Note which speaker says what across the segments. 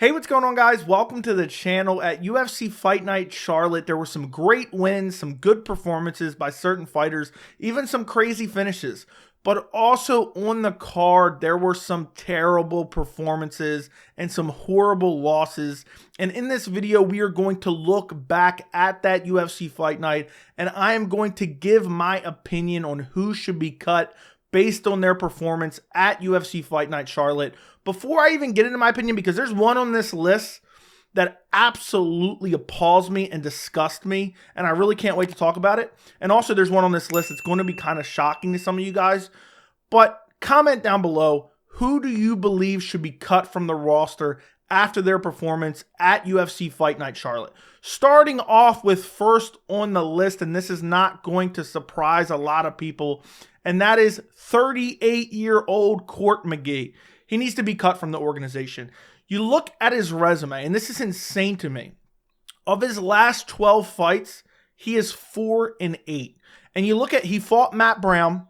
Speaker 1: Hey, what's going on, guys? Welcome to the channel. At UFC Fight Night Charlotte, there were some great wins, some good performances by certain fighters, even some crazy finishes. But also on the card, there were some terrible performances and some horrible losses. And in this video, we are going to look back at that UFC Fight Night, and I am going to give my opinion on who should be cut based on their performance at UFC Fight Night Charlotte. Before I even get into my opinion, because there's one on this list that absolutely appalls me and disgusts me, and I really can't wait to talk about it. And also there's one on this list that's going to be kind of shocking to some of you guys. But comment down below, who do you believe should be cut from the roster after their performance at UFC Fight Night Charlotte? Starting off with first on the list, and this is not going to surprise a lot of people, and that is 38-year-old Court McGee. He needs to be cut from the organization. You look at his resume, and this is insane to me. Of his last 12 fights, he is 4-8. And you look at, he fought Matt Brown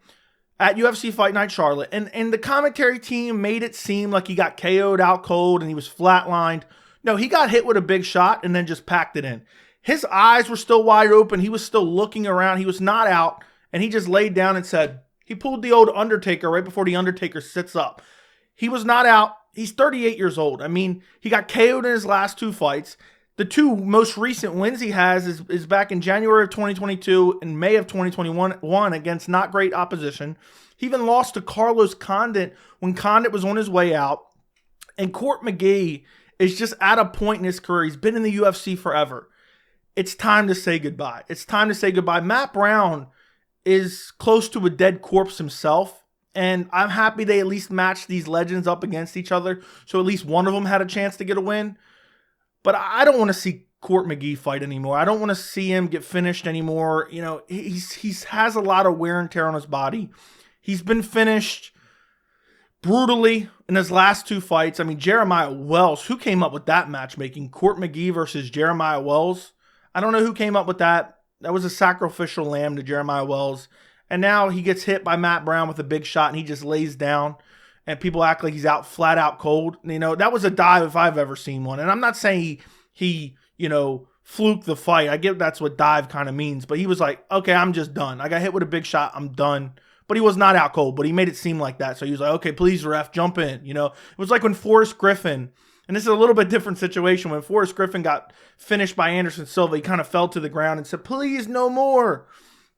Speaker 1: at UFC Fight Night Charlotte, and the commentary team made it seem like he got KO'd out cold and he was flatlined. No, he got hit with a big shot and then just packed it in. His eyes were still wide open. He was still looking around. He was not out, and he just laid down and said, he pulled the old Undertaker right before the Undertaker sits up. He was not out. He's 38 years old. I mean, he got KO'd in his last two fights. The two most recent wins he has is back in January of 2022 and May of 2021 against not great opposition. He even lost to Carlos Condit when Condit was on his way out. And Court McGee is just at a point in his career. He's been in the UFC forever. It's time to say goodbye. It's time to say goodbye. Matt Brown is close to a dead corpse himself. And I'm happy they at least matched these legends up against each other, so at least one of them had a chance to get a win. But I don't want to see Court McGee fight anymore. I don't want to see him get finished anymore. You know, he has a lot of wear and tear on his body. He's been finished brutally in his last two fights. I mean, Jeremiah Wells, who came up with that matchmaking? Court McGee versus Jeremiah Wells. I don't know who came up with that. That was a sacrificial lamb to Jeremiah Wells. And now he gets hit by Matt Brown with a big shot and he just lays down and people act like he's out flat out cold. You know, that was a dive if I've ever seen one. And I'm not saying he fluked the fight. I get that's what dive kind of means. But he was like, okay, I'm just done. I got hit with a big shot. I'm done. But he was not out cold, but he made it seem like that. So he was like, okay, please, ref, jump in. You know, it was like when Forrest Griffin, and this is a little bit different situation, when Forrest Griffin got finished by Anderson Silva, he kind of fell to the ground and said, please, no more.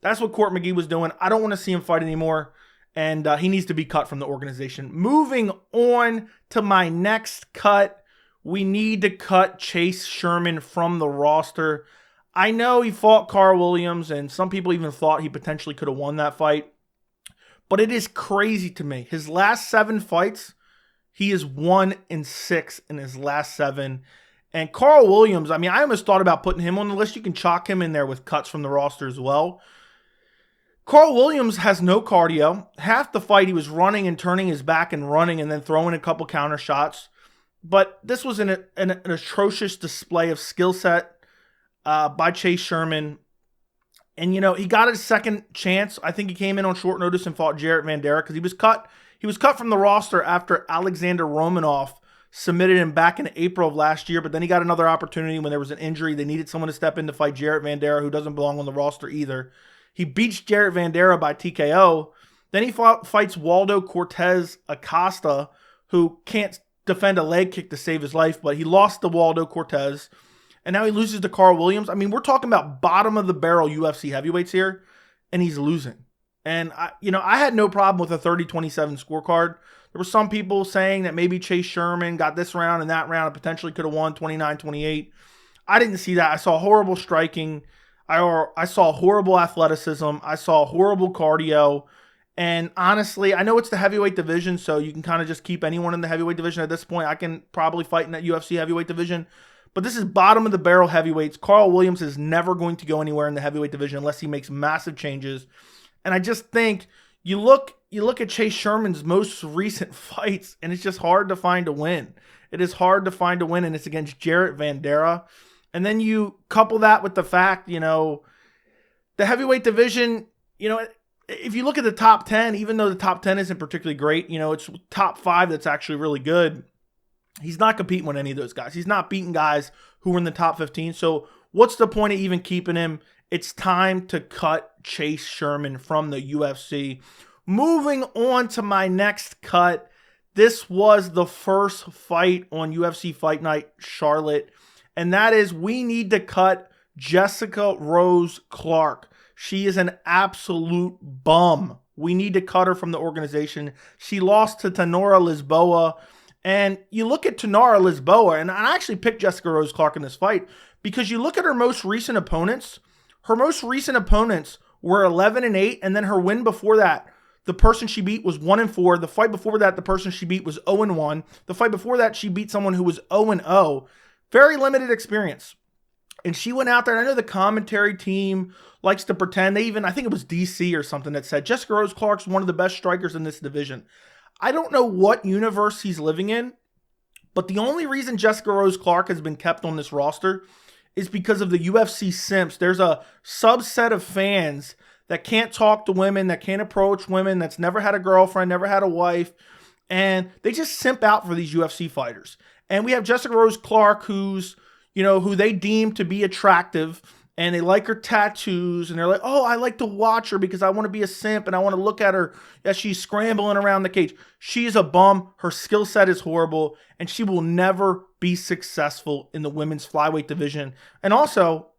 Speaker 1: That's what Court McGee was doing. I don't want to see him fight anymore, and he needs to be cut from the organization. Moving on to my next cut, we need to cut Chase Sherman from the roster. I know he fought Carl Williams, and some people even thought he potentially could have won that fight, but it is crazy to me. His last 7 fights, he is 1-6 in his last 7. And Carl Williams, I mean, I almost thought about putting him on the list. You can chalk him in there with cuts from the roster as well. Carl Williams has no cardio. Half the fight he was running and turning his back and running and then throwing a couple counter shots. But this was an atrocious display of skill set by Chase Sherman. And, you know, he got his second chance. I think he came in on short notice and fought Jared Vanderaa because he was cut. He was cut from the roster after Alexander Romanov submitted him back in April of last year. But then he got another opportunity when there was an injury. They needed someone to step in to fight Jared Vanderaa, who doesn't belong on the roster either. He beats Jared Vanderaa by TKO. Then he fights Waldo Cortez Acosta, who can't defend a leg kick to save his life, but he lost to Waldo Cortez. And now he loses to Carl Williams. I mean, we're talking about bottom of the barrel UFC heavyweights here, and he's losing. And, I had no problem with a 30-27 scorecard. There were some people saying that maybe Chase Sherman got this round and that round and potentially could have won 29-28. I didn't see that. I saw horrible striking. I saw horrible athleticism. I saw horrible cardio. And honestly, I know it's the heavyweight division, so you can kind of just keep anyone in the heavyweight division at this point. I can probably fight in that UFC heavyweight division. But this is bottom of the barrel heavyweights. Carl Williams is never going to go anywhere in the heavyweight division unless he makes massive changes. And I just think you look at Chase Sherman's most recent fights, and it's just hard to find a win. It is hard to find a win, and it's against Jared Vanderaa. And then you couple that with the fact, the heavyweight division, if you look at the top 10, even though the top 10 isn't particularly great, it's top 5 that's actually really good. He's not competing with any of those guys. He's not beating guys who were in the top 15. So what's the point of even keeping him? It's time to cut Chase Sherman from the UFC. Moving on to my next cut. This was the first fight on UFC Fight Night Charlotte. And that is, we need to cut Jessica Rose Clark. She is an absolute bum. We need to cut her from the organization. She lost to Tanora Lisboa. And you look at Tanora Lisboa, and I actually picked Jessica Rose Clark in this fight because you look at her most recent opponents. Her most recent opponents were 11-8, and then her win before that, the person she beat was 1-4. The fight before that, the person she beat was 0-1. The fight before that, she beat someone who was 0-0. Very limited experience. And she went out there, and I know the commentary team likes to pretend. They even, I think it was DC or something that said, Jessica Rose Clark's one of the best strikers in this division. I don't know what universe he's living in, but the only reason Jessica Rose Clark has been kept on this roster is because of the UFC simps. There's a subset of fans that can't talk to women, that can't approach women, that's never had a girlfriend, never had a wife, and they just simp out for these UFC fighters. And we have Jessica Rose Clark, who's, who they deem to be attractive, and they like her tattoos, and they're like, oh, I like to watch her because I want to be a simp, and I want to look at her as she's scrambling around the cage. She's a bum. Her skill set is horrible, and she will never be successful in the women's flyweight division. And also,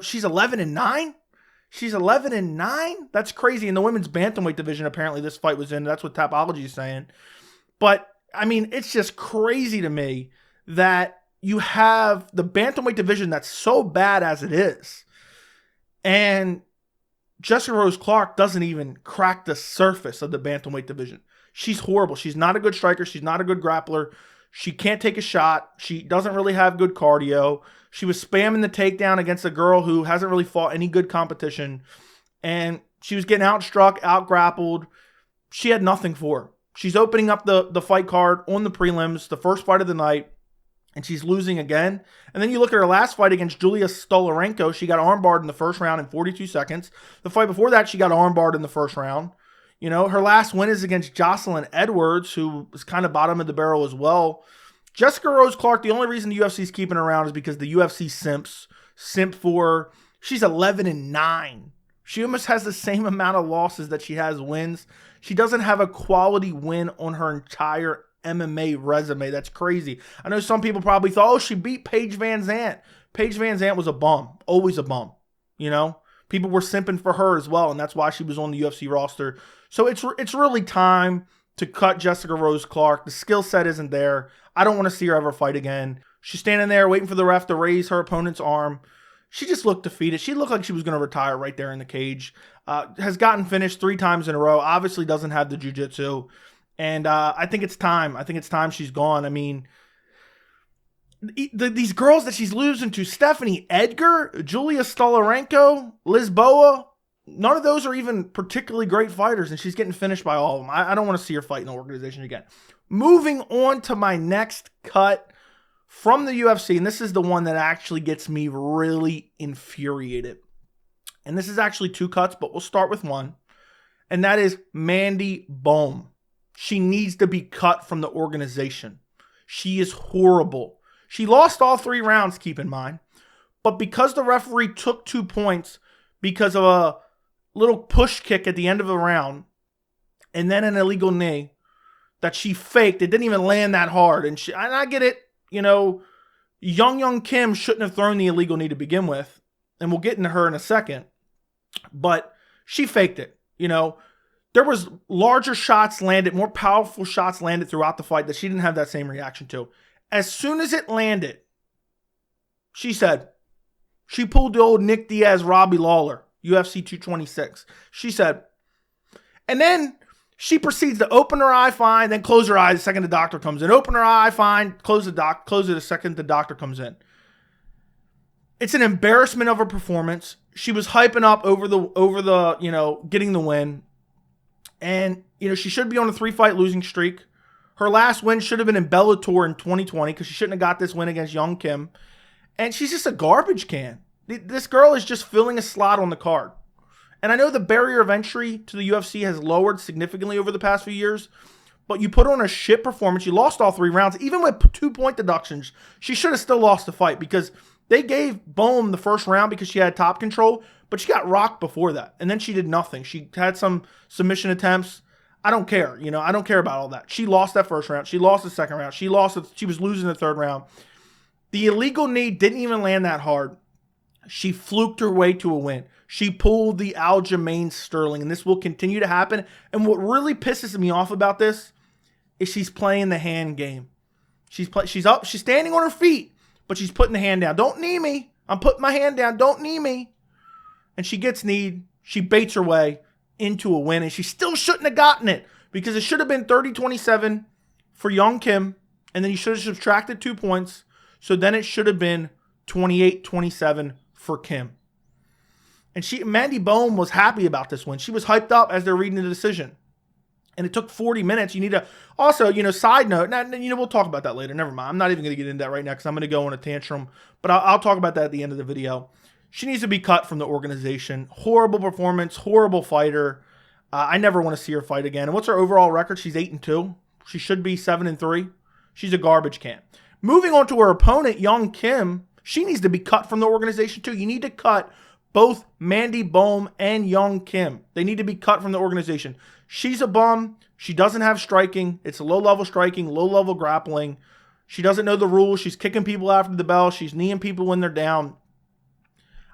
Speaker 1: she's 11-9. She's 11-9. That's crazy. In the women's bantamweight division, apparently this fight was in. That's what Tapology is saying. But, I mean, it's just crazy to me that you have the bantamweight division that's so bad as it is, and Jessica Rose Clark doesn't even crack the surface of the bantamweight division. She's horrible. She's not a good striker. She's not a good grappler. She can't take a shot. She doesn't really have good cardio. She was spamming the takedown against a girl who hasn't really fought any good competition, and she was getting outstruck, outgrappled. She had nothing for her. She's opening up the fight card on the prelims, the first fight of the night, and she's losing again. And then you look at her last fight against Julia Stolarenko. She got armbarred in the first round in 42 seconds. The fight before that, she got armbarred in the first round. Her last win is against Jocelyn Edwards, who was kind of bottom of the barrel as well. Jessica Rose Clark, the only reason the UFC is keeping her around is because the UFC simp for her. She's 11-9. She almost has the same amount of losses that she has wins. She doesn't have a quality win on her entire MMA resume. That's crazy. I know some people probably thought, oh, she beat Paige Van Zandt. Paige Van Zandt was a bum. Always a bum. People were simping for her as well, and that's why she was on the UFC roster. So it's really time to cut Jessica Rose Clark. The skill set isn't there. I don't want to see her ever fight again. She's standing there waiting for the ref to raise her opponent's arm. She just looked defeated. She looked like she was going to retire right there in the cage. Has gotten finished 3 times in a row. Obviously doesn't have the jiu-jitsu. And I think it's time. I think it's time she's gone. I mean, these girls that she's losing to, Stephanie Edgar, Julia Stolarenko, Lisboa, none of those are even particularly great fighters, and she's getting finished by all of them. I don't want to see her fight in the organization again. Moving on to my next cut from the UFC, and this is the one that actually gets me really infuriated. And this is actually 2 cuts, but we'll start with one. And that is Mandy Bohm. She needs to be cut from the organization. She is horrible. She lost all 3 rounds, keep in mind. But because the referee took 2 points because of a little push kick at the end of the round, and then an illegal knee that she faked, it didn't even land that hard. And I get it, Yeon Kim shouldn't have thrown the illegal knee to begin with. And we'll get into her in a second. But she faked it, There was larger shots landed, more powerful shots landed throughout the fight that she didn't have that same reaction to. As soon as it landed, she pulled the old Nick Diaz, Robbie Lawler, UFC 226. She said, and then she proceeds to open her eye fine, then close her eye the second the doctor comes in. Open her eye fine, close it the second the doctor comes in. It's an embarrassment of her performance. She was hyping up over the getting the win. And, she should be on a 3-fight losing streak. Her last win should have been in Bellator in 2020 because she shouldn't have got this win against Yeon Kim. And she's just a garbage can. This girl is just filling a slot on the card. And I know the barrier of entry to the UFC has lowered significantly over the past few years, but you put on a shit performance. You lost all 3 rounds. Even with 2-point deductions, she should have still lost the fight because they gave Bohm the first round because she had top control, but she got rocked before that. And then she did nothing. She had some submission attempts. I don't care. I don't care about all that. She lost that first round. She lost the second round. She was losing the third round. The illegal knee didn't even land that hard. She fluked her way to a win. She pulled the Aljamain Sterling, and this will continue to happen. And what really pisses me off about this is she's playing the hand game. She's up. She's standing on her feet, but she's putting the hand down. Don't knee me. I'm putting my hand down. Don't knee me. And she gets kneed. She baits her way into a win, and she still shouldn't have gotten it because it should have been 30-27 for Yeon Kim, and then you should have subtracted 2 points. So then it should have been 28-27 for Kim. And Mandy Bohm was happy about this win. She was hyped up as they're reading the decision. And it took 40 minutes. You need to also, side note, we'll talk about that later. Never mind. I'm not even going to get into that right now because I'm going to go on a tantrum. But I'll talk about that at the end of the video. She needs to be cut from the organization. Horrible performance. Horrible fighter. I never want to see her fight again. And what's her overall record? She's 8-2. She should be 7-3. She's a garbage can. Moving on to her opponent, Yeon Kim, she needs to be cut from the organization too. You need to cut both Mandy Bohm and Yeon Kim. They need to be cut from the organization. She's a bum. She doesn't have striking. It's a low-level striking, low-level grappling. She doesn't know the rules. She's kicking people after the bell. She's kneeing people when they're down.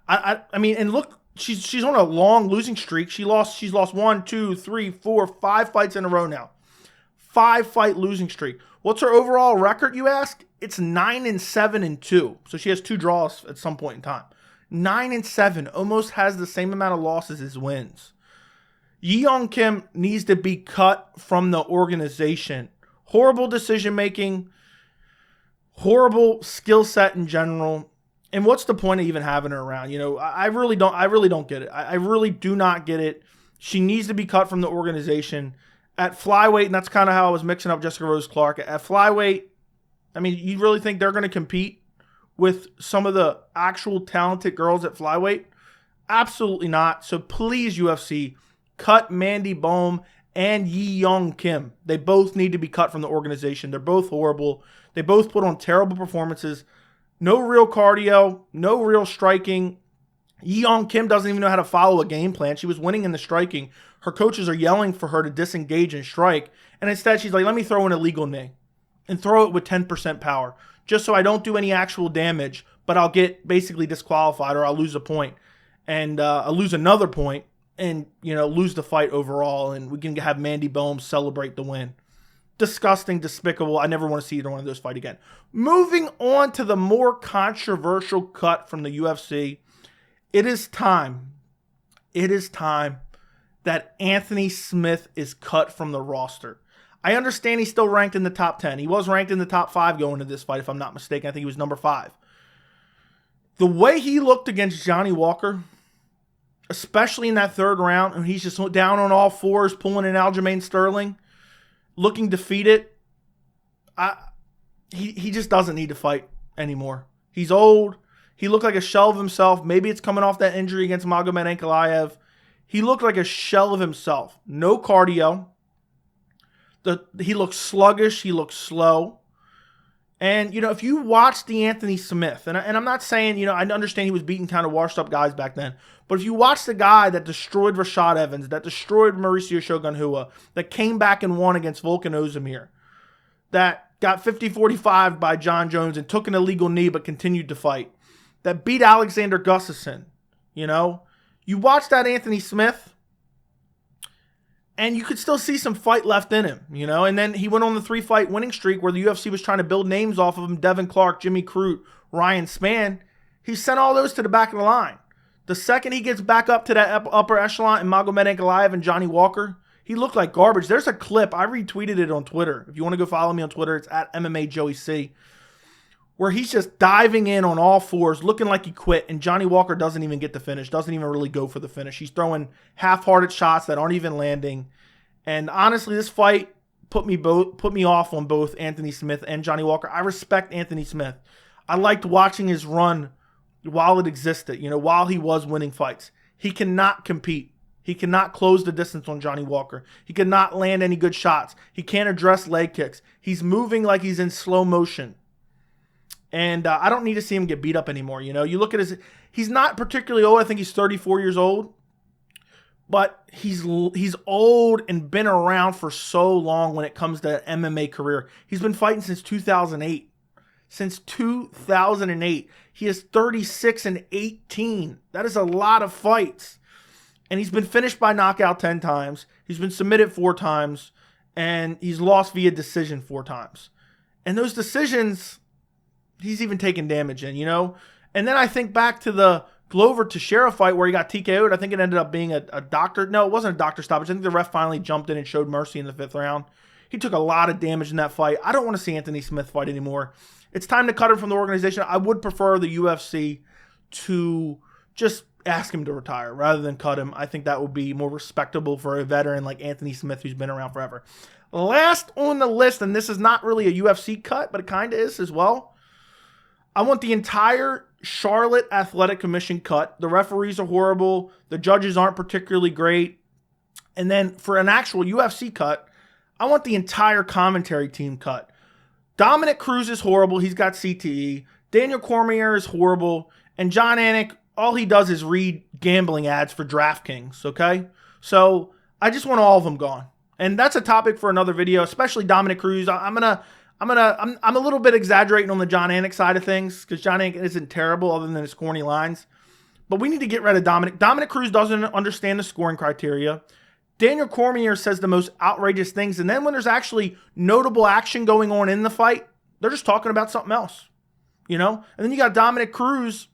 Speaker 1: I mean, and look, she's on a long losing streak. She's lost 1, 2, 3, 4, 5 fights in a row now. 5-fight losing streak. What's her overall record, you ask? It's 9-7-2. So she has 2 draws at some point in time. 9-7, almost has the same amount of losses as wins. Yeon Kim needs to be cut from the organization. Horrible decision making, horrible skill set in general. And what's the point of even having her around? I really don't get it. I really do not get it. She needs to be cut from the organization. At flyweight, and that's kind of how I was mixing up Jessica Rose Clark. At flyweight, I mean, you really think they're going to compete with some of the actual talented girls at flyweight? Absolutely not. So please, UFC, cut Mandy Bohm and Yeon Kim. They both need to be cut from the organization. They're both horrible. They both put on terrible performances. No real cardio, no real striking. Yeon Kim doesn't even know how to follow a game plan. She was winning in the striking. Her coaches are yelling for her to disengage and strike. And instead, she's like, let me throw an illegal knee and throw it with 10% power just so I don't do any actual damage, but I'll get basically disqualified or I'll lose a point and I'll lose another point and, lose the fight overall. And we can have Mandy Bohm celebrate the win. Disgusting, despicable. I never want to see either one of those fight again. Moving on to the more controversial cut from the UFC. It is time that Anthony Smith is cut from the roster. I understand he's still ranked in the top 10. He was ranked in the top 5 going into this fight, if I'm not mistaken. I think he was number 5. The way he looked against Johnny Walker, especially in that third round, and he's just down on all fours, pulling an Aljamain Sterling, looking defeated, he just doesn't need to fight anymore. He's old. He looked like a shell of himself. Maybe it's coming off that injury against Magomed Ankalaev. He looked like a shell of himself. No cardio. He looked sluggish. He looked slow. And, if you watch the Anthony Smith, and I'm not saying, I understand he was beating kind of washed up guys back then, but if you watch the guy that destroyed Rashad Evans, that destroyed Mauricio Shogun Rua, that came back and won against Volkan Ozdemir, that got 50-45 by John Jones and took an illegal knee but continued to fight, that beat Alexander Gustafsson, you watch that Anthony Smith, and you could still see some fight left in him, and then he went on the 3-fight winning streak where the UFC was trying to build names off of him, Devin Clark, Jimmy Crute, Ryan Spann. He sent all those to the back of the line. The second he gets back up to that upper echelon in Magomed Ankalaev and Johnny Walker, he looked like garbage. There's a clip, I retweeted it on Twitter. If you want to go follow me on Twitter, it's at MMA Joey C, where he's just diving in on all fours, looking like he quit, and Johnny Walker doesn't even get the finish, doesn't even really go for the finish. He's throwing half-hearted shots that aren't even landing. And honestly, this fight put me off on both Anthony Smith and Johnny Walker. I respect Anthony Smith. I liked watching his run while it existed, while he was winning fights. He cannot compete. He cannot close the distance on Johnny Walker. He cannot land any good shots. He can't address leg kicks. He's moving like he's in slow motion. And I don't need to see him get beat up anymore. You know, you look at he's not particularly old. I think he's 34 years old. But he's old and been around for so long when it comes to MMA career. He's been fighting since 2008. Since 2008. He is 36 and 18. That is a lot of fights. And he's been finished by knockout 10 times. He's been submitted 4 times. And he's lost via decision 4 times. And those decisions, he's even taken damage in, you know? And then I think back to the Glover Teixeira fight where he got TKO'd. I think it ended up being a doctor. No, it wasn't a doctor stoppage. I think the ref finally jumped in and showed mercy in the 5th round. He took a lot of damage in that fight. I don't want to see Anthony Smith fight anymore. It's time to cut him from the organization. I would prefer the UFC to just ask him to retire rather than cut him. I think that would be more respectable for a veteran like Anthony Smith who's been around forever. Last on the list, and this is not really a UFC cut, but it kind of is as well. I want the entire Charlotte Athletic Commission cut. The referees are horrible. The judges aren't particularly great. And then for an actual UFC cut, I want the entire commentary team cut. Dominic Cruz is horrible. He's got CTE. Daniel Cormier is horrible. And John Anik, all he does is read gambling ads for DraftKings, okay? So I just want all of them gone. And that's a topic for another video, especially Dominic Cruz. I'm a little bit exaggerating on the John Anik side of things because John Anik isn't terrible other than his corny lines. But we need to get rid of Dominic. Dominic Cruz doesn't understand the scoring criteria. Daniel Cormier says the most outrageous things. And then when there's actually notable action going on in the fight, they're just talking about something else, you know? And then you got Dominic Cruz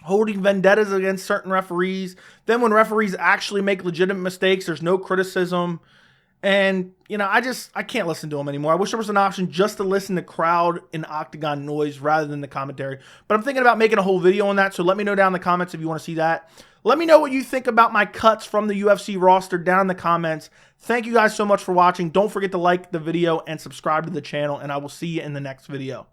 Speaker 1: holding vendettas against certain referees. Then when referees actually make legitimate mistakes, there's no criticism. And, you know, I can't listen to him anymore. I wish there was an option just to listen to crowd and octagon noise rather than the commentary. But I'm thinking about making a whole video on that, so let me know down in the comments if you want to see that. Let me know what you think about my cuts from the UFC roster down in the comments. Thank you guys so much for watching. Don't forget to like the video and subscribe to the channel, and I will see you in the next video.